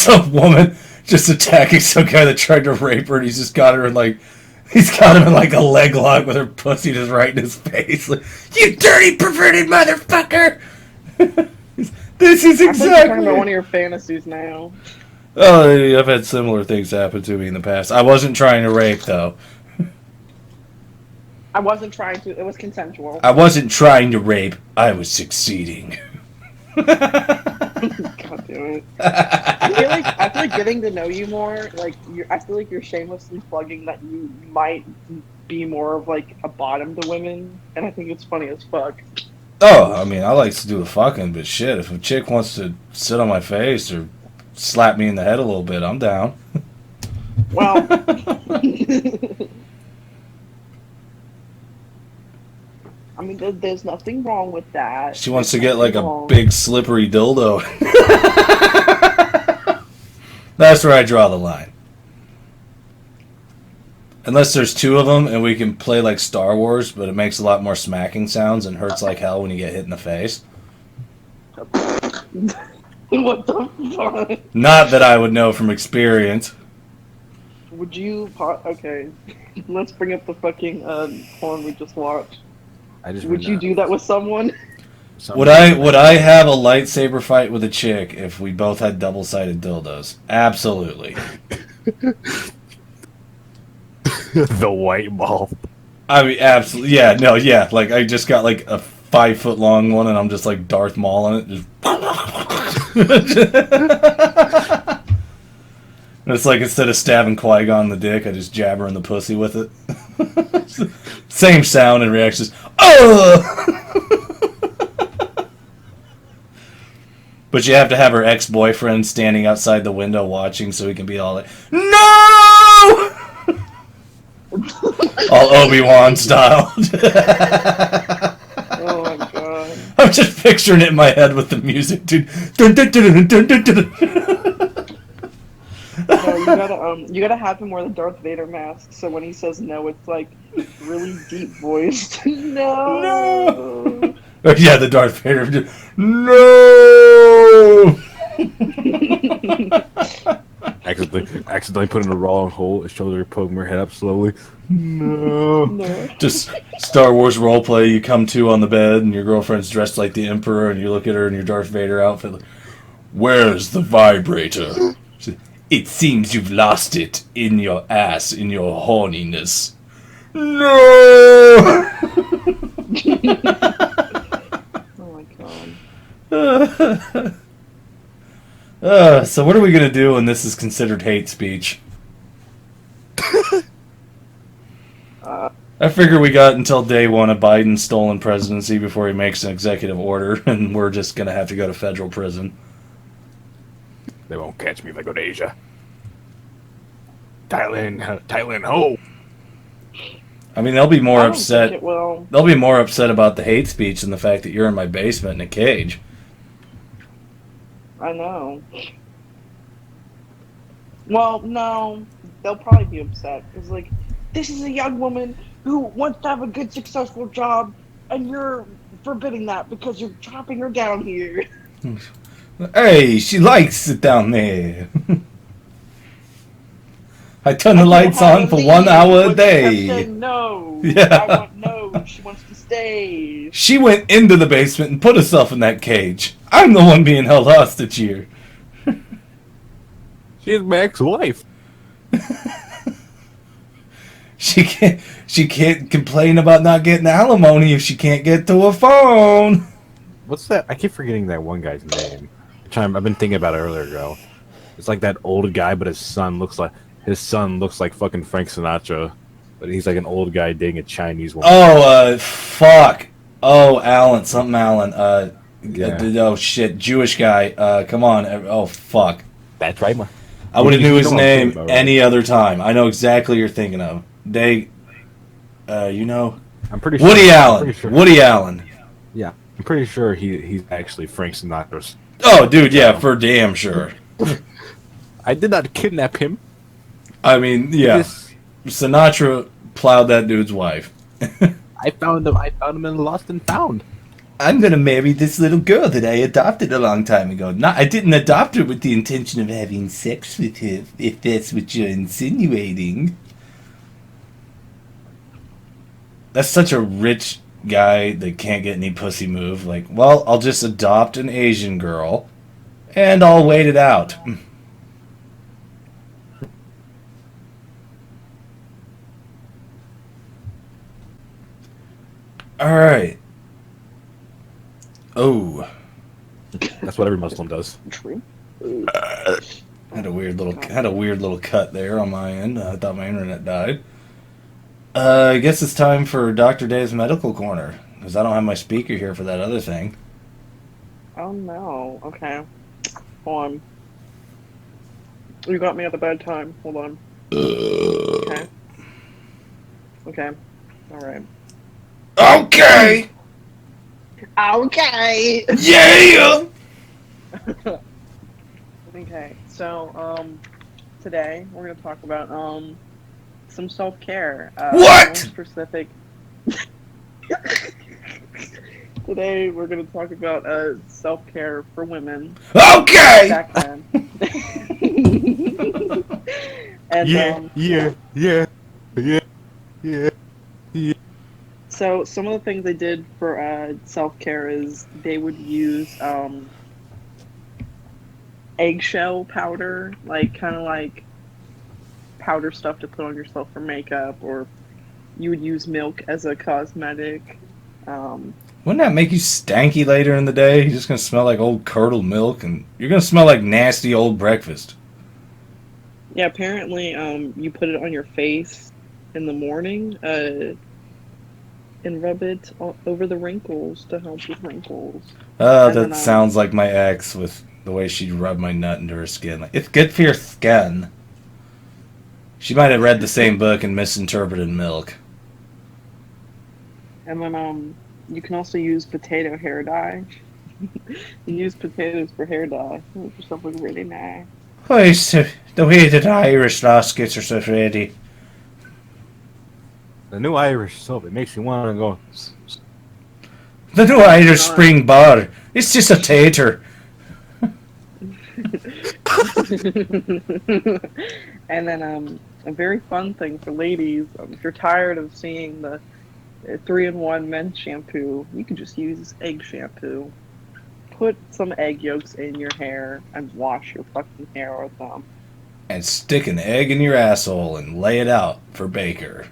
some woman just attacking some guy that tried to rape her, and he's got him in like a leg lock with her pussy just right in his face. Like, you dirty perverted motherfucker! This is I think you're talking about one exactly. of your fantasies now. Oh, I've had similar things happen to me in the past. I wasn't trying to rape though. I wasn't trying to. It was consensual. I wasn't trying to rape. I was succeeding. God damn it. I feel like getting to know you more, like I feel like you're shamelessly plugging that you might be more of like a bottom to women, and I think it's funny as fuck. Oh, I mean, I like to do the fucking, but shit, if a chick wants to sit on my face or slap me in the head a little bit, I'm down. Well, I mean, there's nothing wrong with that. She wants to get like a Wrong. big slippery dildo. That's where I draw the line. Unless there's two of them and we can play like Star Wars, but it makes a lot more smacking sounds and hurts like hell when you get hit in the face. What the fuck? Not that I would know from experience. Would you? Okay, let's bring up the fucking porn we just watched. I just Would you do that with someone? Would I have a lightsaber fight with a chick if we both had double-sided dildos? Absolutely. The white ball. I mean, absolutely. Yeah, no, yeah. Like, I just got, like, a 5-foot-long one, and I'm just, like, Darth Maul in it. Just... And it's like, instead of stabbing Qui-Gon in the dick, I just jab her in the pussy with it. Same sound and reactions. Oh! But you have to have her ex-boyfriend standing outside the window watching so he can be all like, no! All Obi-Wan style. Oh my god. I'm just picturing it in my head with the music, dude. Dun, dun, dun, dun, dun, dun, dun. No, you gotta have him wear the Darth Vader mask, so when he says no, it's like really deep voiced. No. No. Oh, yeah, the Darth Vader. No. accidentally put in a wrong hole. His shoulder, poking her head up slowly. No. No. Just Star Wars roleplay. You come to on the bed, and your girlfriend's dressed like the Emperor, and you look at her in your Darth Vader outfit. Like, where's the vibrator? It seems you've lost it in your ass, in your horniness. No! Oh my god. So what are we going to do when this is considered hate speech? I figure we got until day one of Biden's stolen presidency before he makes an executive order, and we're just going to have to go to federal prison. They won't catch me if I go to Asia. Thailand, ho! I mean, they'll be more I don't upset. think it will. They'll be more upset about the hate speech than the fact that you're in my basement in a cage. I know. Well, no, they'll probably be upset. It's like, this is a young woman who wants to have a good, successful job, and you're forbidding that because you're chopping her down here. Hey, she likes it down there. I turn the I lights told her on to for leave, 1 hour a but she kept day. saying no. Yeah. I want no. She wants to stay. She went into the basement and put herself in that cage. I'm the one being held hostage here. She's Mac's wife. She can't complain about not getting alimony if she can't get to her phone. What's that? I keep forgetting that one guy's name. I've been thinking about it earlier ago. It's like that old guy, but his son looks like fucking Frank Sinatra, but he's like an old guy dating a Chinese woman. Oh, fuck. Oh, Alan, something Alan. Yeah. Oh shit, Jewish guy. Come on. Oh fuck. That's right, man. I would have knew his know what I'm thinking name about, right? any other time. I know exactly what you're thinking of. You know, I'm pretty sure. Woody I'm Allen. pretty sure, Woody Allen. Yeah, I'm pretty sure he's actually Frank Sinatra's. Oh, dude, yeah, for damn sure. I did not kidnap him. I mean, yeah, This- Sinatra plowed that dude's wife. I found him in Lost and Found. I'm gonna marry this little girl that I adopted a long time ago. Not, I didn't adopt her with the intention of having sex with her, if that's what you're insinuating. That's such a rich guy that can't get any pussy move. Like, well, I'll just adopt an Asian girl, and I'll wait it out. All right. Oh, That's what every Muslim does. True. had a weird little cut there on my end. I thought my internet died. I guess it's time for Dr. Dave's Medical Corner, because I don't have my speaker here for that other thing. Oh no. Okay. Hold on. You got me at a bad time. Hold on. Okay. Okay. Alright. Okay! Okay! Yeah! Okay, so, today we're gonna talk about, some self-care. What? More specific. Today we're going to talk about self-care for women Okay! back then. And Yeah. so some of the things they did for self-care is they would use eggshell powder, like kind of like powder stuff to put on yourself for makeup, or you would use milk as a cosmetic. Wouldn't that make you stanky later in the day? You're just gonna smell like old curdled milk, and you're gonna smell like nasty old breakfast. Yeah, apparently, you put it on your face in the morning, and rub it over the wrinkles to help with wrinkles. And That then, sounds like my ex with the way she'd rub my nut into her skin. Like, it's good for your skin. She might have read the same book and misinterpreted milk. And then, you can also use potato hair dye. You use potatoes for hair dye, which is something really nice. Oh, it's the way that Irish laskets are so ready. The new Irish soap, it makes you want to go. The new Irish spring bar. It's just a tater. And then a very fun thing for ladies, if you're tired of seeing the 3-in-1 men's shampoo, you can just use egg shampoo. Put some egg yolks in your hair and wash your fucking hair with them. And stick an egg in your asshole and lay it out for Baker.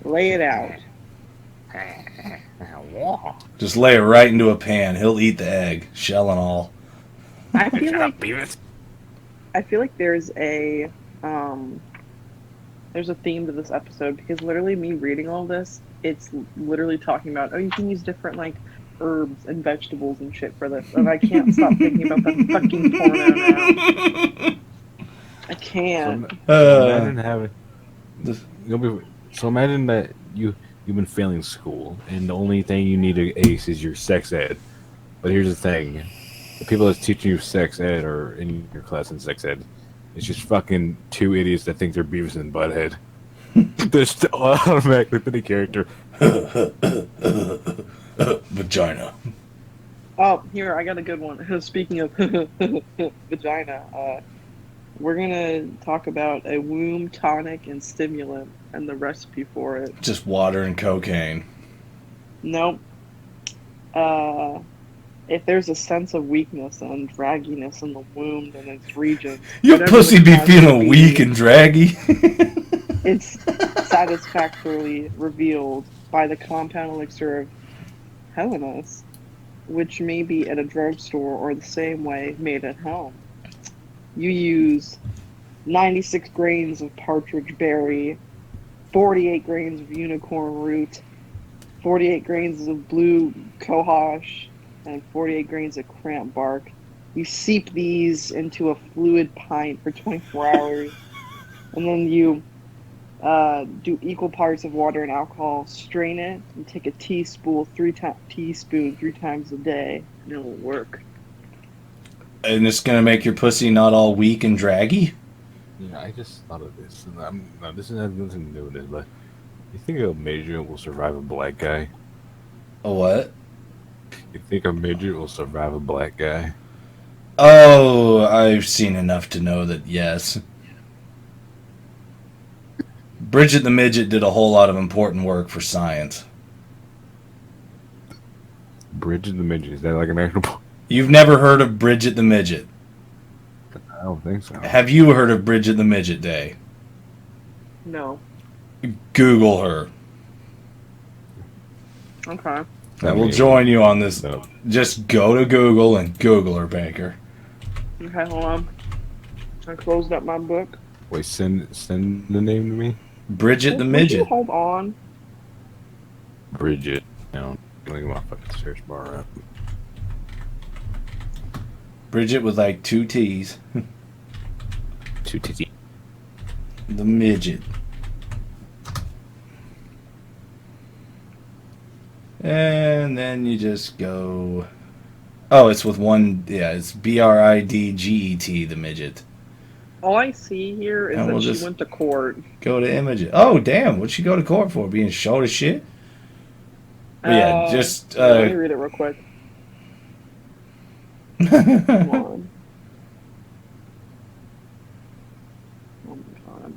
Lay it out. Just lay it right into a pan. He'll eat the egg, shell and all. I feel like there's a theme to this episode, because literally me reading all this, it's literally talking about, oh, you can use different like herbs and vegetables and shit for this, and I can't stop thinking about that fucking porno now. I can't. Imagine having. So imagine that you've been failing school, and the only thing you need to ace is your sex ed. But here's the thing: the people that's teaching you sex ed or in your class in sex ed, it's just fucking two idiots that think they're Beavis and Butthead. They're still automatically the character. Vagina. Oh, here, I got a good one. Speaking of vagina, we're gonna talk about a womb tonic and stimulant and the recipe for it. Just water and cocaine. Nope. If there's a sense of weakness and dragginess in the womb and its region, Your whatever pussy the be cause feeling may weak be, and draggy. it's satisfactorily revealed by the compound elixir of Helenas, which may be at a drugstore or the same way made at home. You use 96 grains of partridge berry, 48 grains of unicorn root, 48 grains of blue cohosh, and 48 grains of cramp bark. You seep these into a fluid pint for 24 hours, and then you do equal parts of water and alcohol, strain it, and take a teaspoon three times a day, and it will work. And it's gonna make your pussy not all weak and draggy? Yeah, I just thought of this. This has nothing to do with this, but you think a midget will survive a black guy? A what? You think a midget will survive a black guy? Oh, I've seen enough to know that yes. Bridget the Midget did a whole lot of important work for science. Bridget the Midget, is that like an actual? You've never heard of Bridget the Midget? I don't think so. Have you heard of Bridget the Midget Day? No. Google her. Okay. I will join you on this. No. Just go to Google and Google her, Baker. Okay, hold on. I closed up my book. Wait, send the name to me. Bridget the Would you Midget. hold on? Bridget. No, look at my fucking search bar up. Bridget with like 2 T's. Two titty. The Midget. And then you just go. Oh, it's with one. Yeah, it's Bridget, the Midget. All I see here is And that we'll she just- went to court. Go to images. Oh, damn. What'd she go to court for? Being short as shit? But yeah, just let me read it real quick. Come on. Oh my god.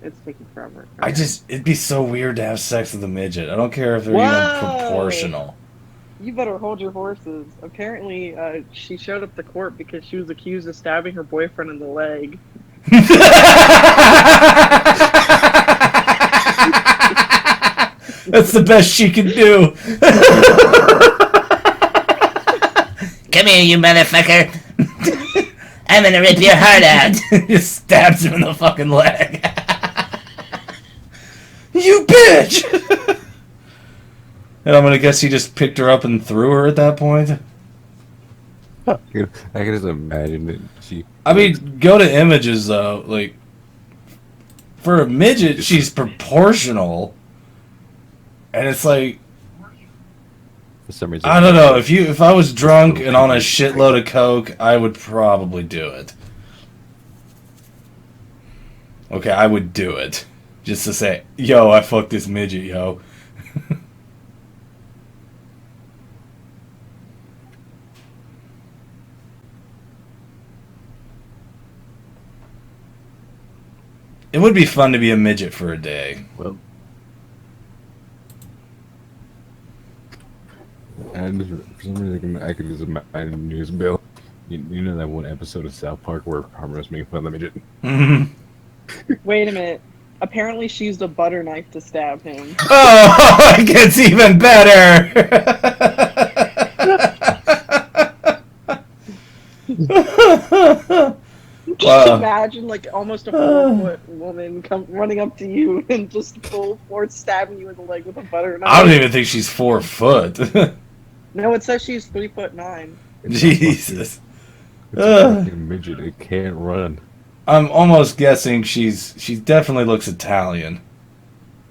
It's taking forever. Okay. it'd be so weird to have sex with a midget. I don't care if they're even Whoa! proportional. You better hold your horses. Apparently, she showed up to court because she was accused of stabbing her boyfriend in the leg. That's the best she can do. Come here, you motherfucker. I'm gonna rip your heart out. Just stabs him in the fucking leg. You bitch! And I'm gonna guess he just picked her up and threw her at that point. I can just imagine it. I mean, go to images though. Like, for a midget, she's proportional, and it's like, for some reason, I don't know. If I was drunk and on a shitload of coke, I would probably do it. Okay, I would do it just to say, "Yo, I fucked this midget, yo." It would be fun to be a midget for a day. Well, and for some reason, I could just imagine news bill. You know that one episode of South Park where Homer was making fun of the midget? Mm-hmm. Wait a minute. Apparently, she used a butter knife to stab him. Oh, it gets even better! Just imagine, like, almost a 4-foot woman come running up to you and just full force stabbing you in the leg with a butter knife. I don't even think she's 4 foot. No, it says she's 3'9". Jesus. It's a fucking midget. It can't run. I'm almost guessing she definitely looks Italian.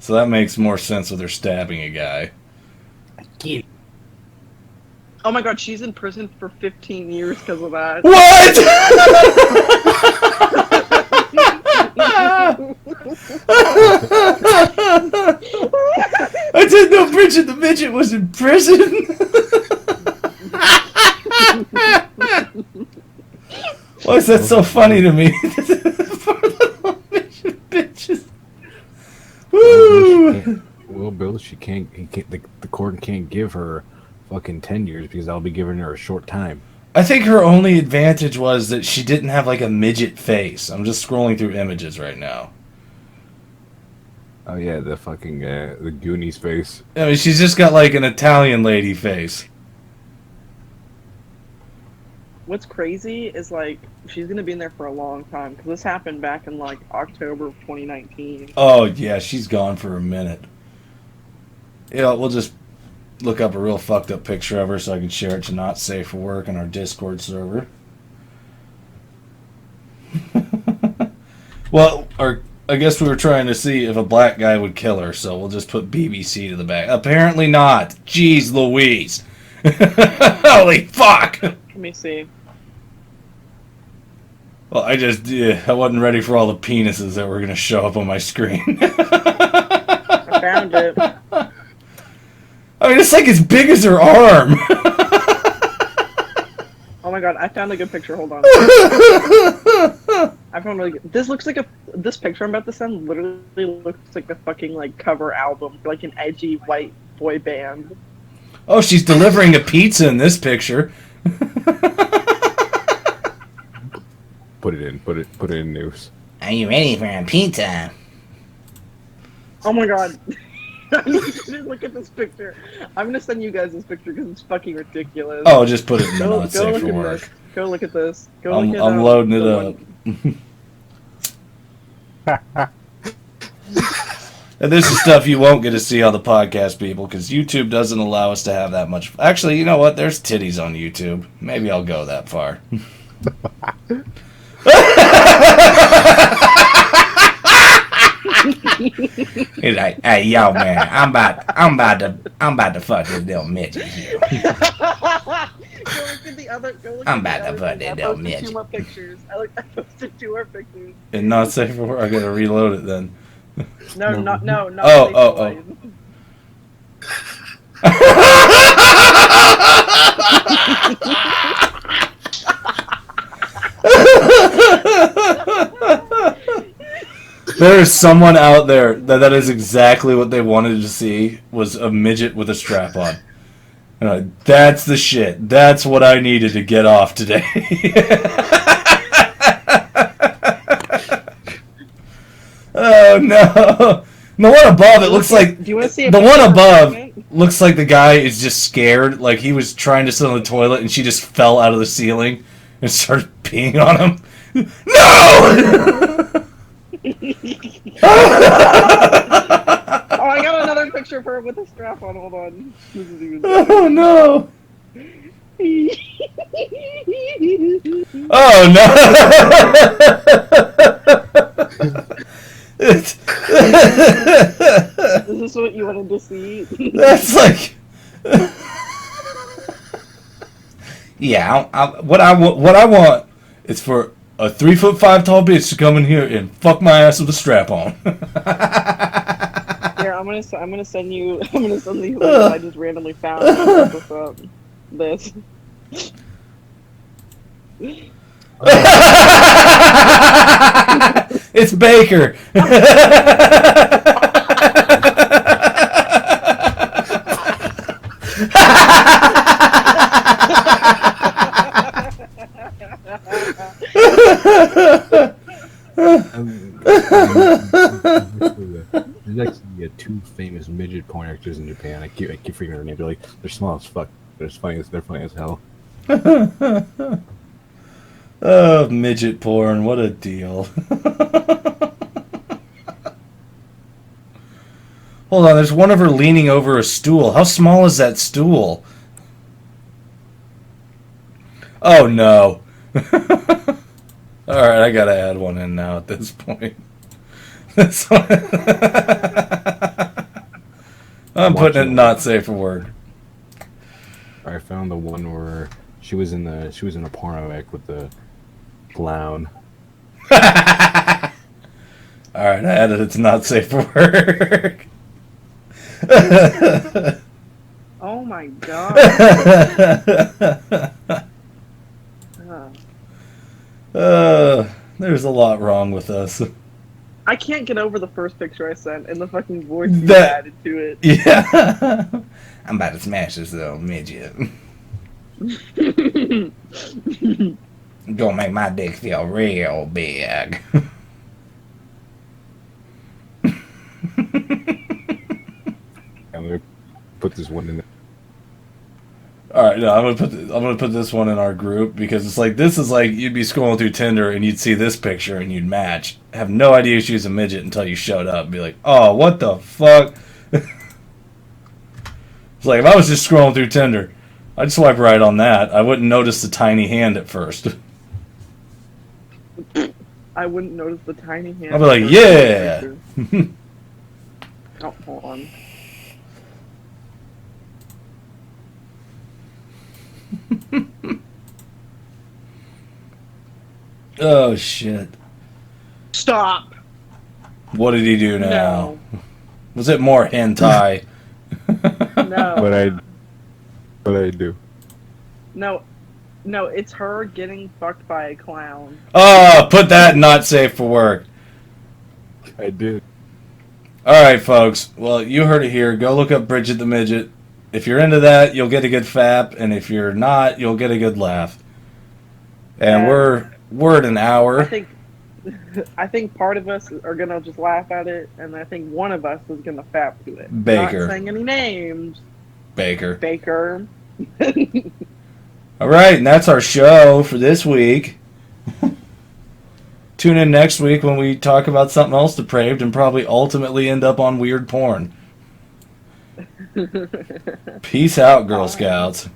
So that makes more sense with her stabbing a guy. Oh my god, she's in prison for 15 years because of that. What? I didn't know Bridget the Midget was in prison. Why is that so funny to me? Bitches. Woo! Well, Bill, she can't. The court can't give her fucking 10 years because I'll be giving her a short time. I think her only advantage was that she didn't have like a midget face. I'm just scrolling through images right now. Oh yeah, the fucking the Goonies face. I mean, she's just got like an Italian lady face. What's crazy is, like, she's gonna be in there for a long time because this happened back in like October of 2019. Oh yeah, she's gone for a minute. Yeah, we'll just look up a real fucked up picture of her so I can share it to Not Safe for Work on our Discord server. Well, I guess we were trying to see if a black guy would kill her, so we'll just put BBC to the back. Apparently not. Jeez Louise. Holy fuck. Let me see. Well, I wasn't ready for all the penises that were going to show up on my screen. I found it. I mean, it's like as big as her arm. Oh my god, I found a good picture. Hold on. I found really good. This picture I'm about to send literally looks like the fucking like cover album for like an edgy white boy band. Oh, she's delivering a pizza in this picture. Put it in news. Are you ready for a pizza? Oh my god. Look at this picture. I'm gonna send you guys this picture because it's fucking ridiculous. Oh, just put it in the Go Not Safe look for at Work. this. Go look at this. I'm loading it up. And this is stuff you won't get to see on the podcast, people, because YouTube doesn't allow us to have that much. Actually, you know what? There's titties on YouTube. Maybe I'll go that far. He's like, "Hey, yo, man, I'm about to fuck this little midget here. I'm about to fuck this little midget." 2 more pictures. I posted 2 more pictures. And Not Safe for Work. I gotta reload it then. No. Oh. There is someone out there that is exactly what they wanted to see, was a midget with a strap on. That's the shit. That's what I needed to get off today. Oh no! The one above it looks like Do you want to see the one above looks like the guy is just scared, like he was trying to sit on the toilet and she just fell out of the ceiling and started peeing on him. No! Oh, I got another picture of her with a strap on. Hold on. This is even Oh no! Oh no! Is this what you wanted to see? That's like, yeah. What I want is for a 3'5" tall bitch to come in here and fuck my ass with a strap on. Here, I'm gonna send you. I'm gonna send you what I just randomly found. This up. This. It's Baker. There's actually two famous midget porn actors in Japan. I keep forgetting their names. They're like, they're small as fuck. They're funny as hell. Oh, midget porn! What a deal. Hold on, there's one of her leaning over a stool. How small is that stool? Oh no. Alright, I gotta add one in now at this point. This one. I'm putting it not safe for work. I found the one where she was in a porno act with the clown. Alright, I added it's not safe for work. Oh my god. There's a lot wrong with us. I can't get over the first picture I sent and the fucking voice you added to it. Yeah. I'm about to smash this little midget. Gonna make my dick feel real big. I'm gonna put this one in there. All right, no, I'm gonna put this one in our group because it's like this is like you'd be scrolling through Tinder and you'd see this picture and you'd match. Have no idea she was a midget until you showed up and be like, oh, what the fuck? It's like if I was just scrolling through Tinder, I'd swipe right on that. I wouldn't notice the tiny hand at first. I wouldn't notice the tiny hand. I'd be like, yeah. Oh, hold on. Oh shit. Stop. What did he do now? No. Was it more hentai? No. What I do? No, it's her getting fucked by a clown. Oh, put that not safe for work. I did. Alright, folks. Well, you heard it here. Go look up Bridget the Midget. If you're into that, you'll get a good fap, and if you're not, you'll get a good laugh. And we're at an hour. I think part of us are gonna just laugh at it, and I think one of us is gonna fap to it. Baker. Not saying any names. Baker. Alright, and that's our show for this week. Tune in next week when we talk about something else depraved and probably ultimately end up on weird porn. Peace out, Girl Scouts.